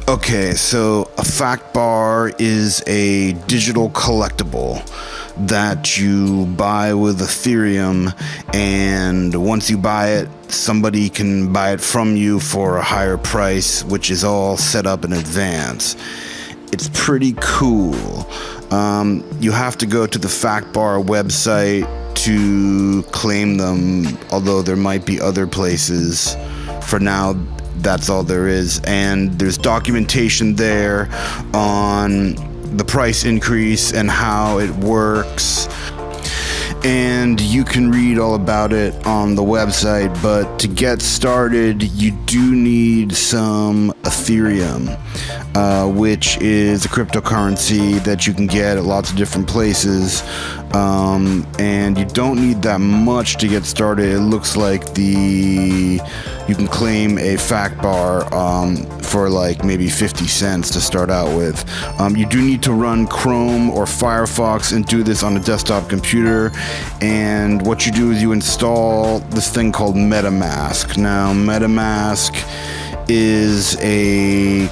Okay, so a Factbar is a digital collectible that you buy with Ethereum, and once you buy it, somebody can buy it from you for a higher price, which is all set up in advance. It's pretty cool. You have to go to the Factbar website to claim them, although there might be other places. For now, that's all there is, and there's documentation there on the price increase and how it works, and you can read all about it on the website. But to get started, you do need some Ethereum, which is a cryptocurrency that you can get at lots of different places, and you don't need that much to get started. It looks like you can claim a Factbar for like maybe 50 cents to start out with. You do need to run Chrome or Firefox and do this on a desktop computer. And what you do is you install this thing called MetaMask. Now, MetaMask is a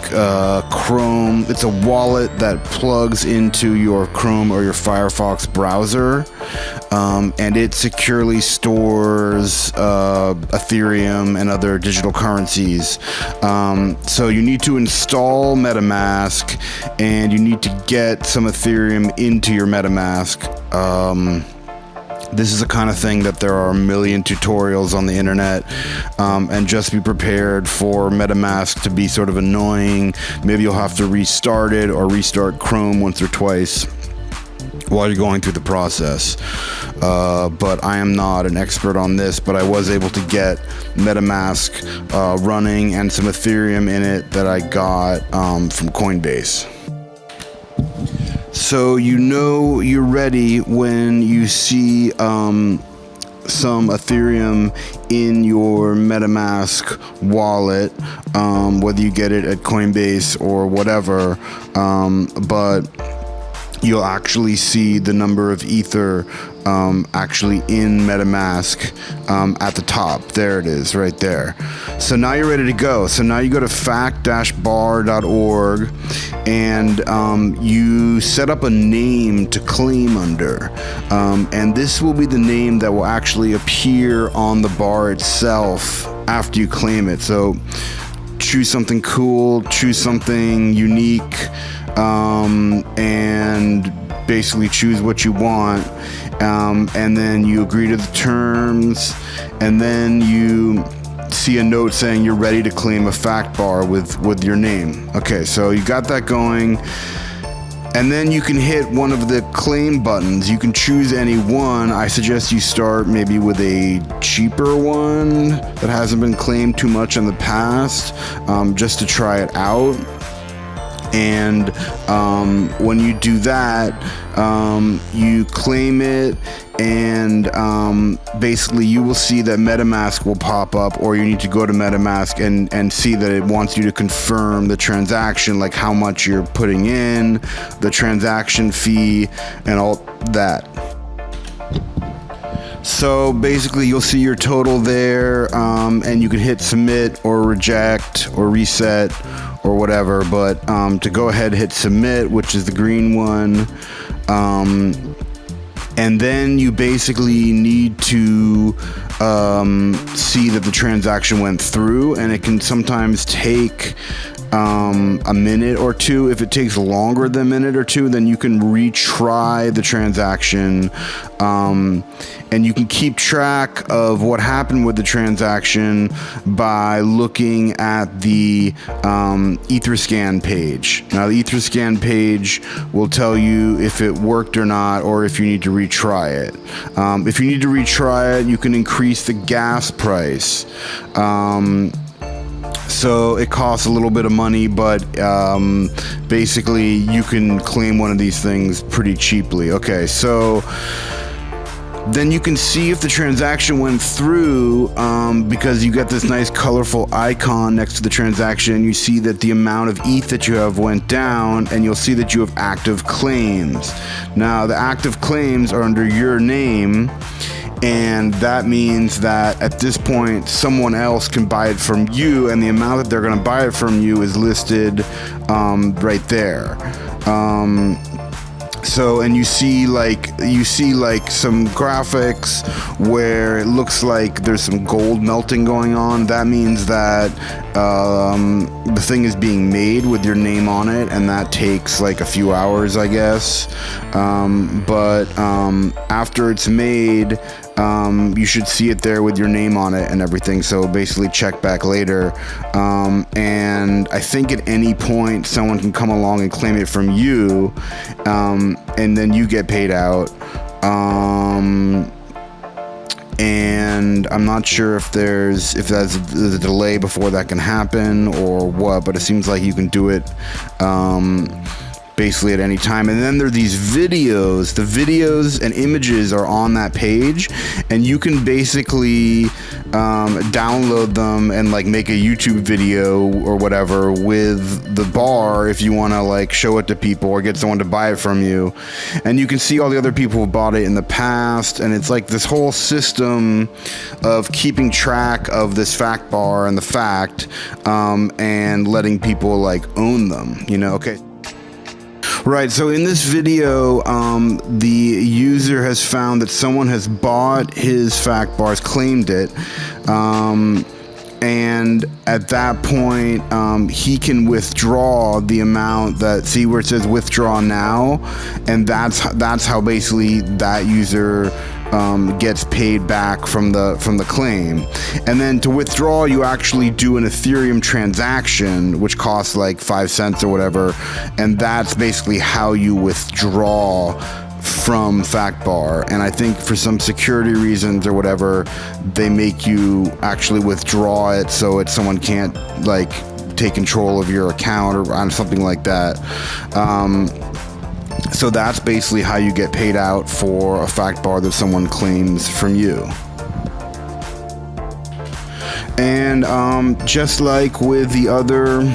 Chrome, it's a wallet that plugs into your Chrome or your Firefox browser, and it securely stores Ethereum and other digital currencies. So you need to install MetaMask, and you need to get some Ethereum into your MetaMask. This is the kind of thing that there are a million tutorials on the internet, and just be prepared for MetaMask to be sort of annoying. Maybe you'll have to restart it or restart Chrome once or twice while you're going through the process. But I am not an expert on this, but I was able to get MetaMask running and some Ethereum in it that I got from Coinbase. So you know you're ready when you see some Ethereum in your MetaMask wallet, whether you get it at Coinbase or whatever, but you'll actually see the number of Ether actually in MetaMask at the top. There it is, right there. So now you're ready to go. So now you go to fact-bar.org, and you set up a name to claim under. And this will be the name that will actually appear on the bar itself after you claim it. So choose something cool, choose something unique, and basically choose what you want, and then you agree to the terms, and then you see a note saying you're ready to claim a Factbar with your name. Okay, so you got that going, and then you can hit one of the claim buttons. You can choose any one. I suggest you start maybe with a cheaper one that hasn't been claimed too much in the past, just to try it out. And when you do that, you claim it, and basically you will see that MetaMask will pop up, or you need to go to MetaMask and see that it wants you to confirm the transaction, like how much you're putting in, the transaction fee, and all that. So basically you'll see your total there, and you can hit submit or reject or reset or whatever, but to go ahead, hit submit, which is the green one, and then you basically need to see that the transaction went through, and it can sometimes take a minute or two. If it takes longer than a minute or two, then you can retry the transaction, and you can keep track of what happened with the transaction by looking at the Etherscan page. Now, the Etherscan page will tell you if it worked or not, or if you need to retry it. If you need to retry it, you can increase the gas price. So it costs a little bit of money, but basically you can claim one of these things pretty cheaply. Okay, so then you can see if the transaction went through, because you got this nice colorful icon next to the transaction. You see that the amount of ETH that you have went down, and you'll see that you have active claims. Now, the active claims are under your name, And that means that at this point, someone else can buy it from you, and the amount that they're going to buy it from you is listed right there. So, and you see like some graphics where it looks like there's some gold melting going on. That means that the thing is being made with your name on it, and that takes like a few hours, I guess. But after it's made, you should see it there with your name on it and everything. So basically check back later. And I think at any point someone can come along and claim it from you, and then you get paid out. And I'm not sure if there's a delay before that can happen or what, but it seems like you can do it basically at any time. And then there are these videos. The videos and images are on that page, and you can basically download them and like make a YouTube video or whatever with the bar if you want to like show it to people or get someone to buy it from you. And you can see all the other people who bought it in the past, and it's like this whole system of keeping track of this fact bar and the fact, and letting people like own them, you know. Okay. Right, so in this video, the user has found that someone has bought his fact bars, claimed it, and at that point, he can withdraw the amount that, see where it says withdraw now, and that's how basically that user gets paid back from the claim. And then to withdraw, you actually do an Ethereum transaction, which costs like 5 cents or whatever, and that's basically how you withdraw from Factbar. And I think for some security reasons or whatever, they make you actually withdraw it so someone can't like take control of your account or something like that. So that's basically how you get paid out for a fact bar that someone claims from you. And just like with the other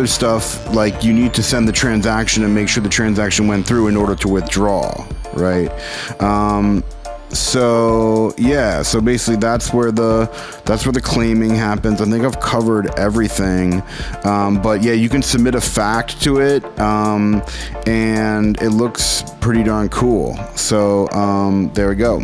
stuff, like you need to send the transaction and make sure the transaction went through in order to withdraw, right? So yeah, so basically that's where the claiming happens. I think I've covered everything, but yeah, you can submit a fact to it, and it looks pretty darn cool. So there we go.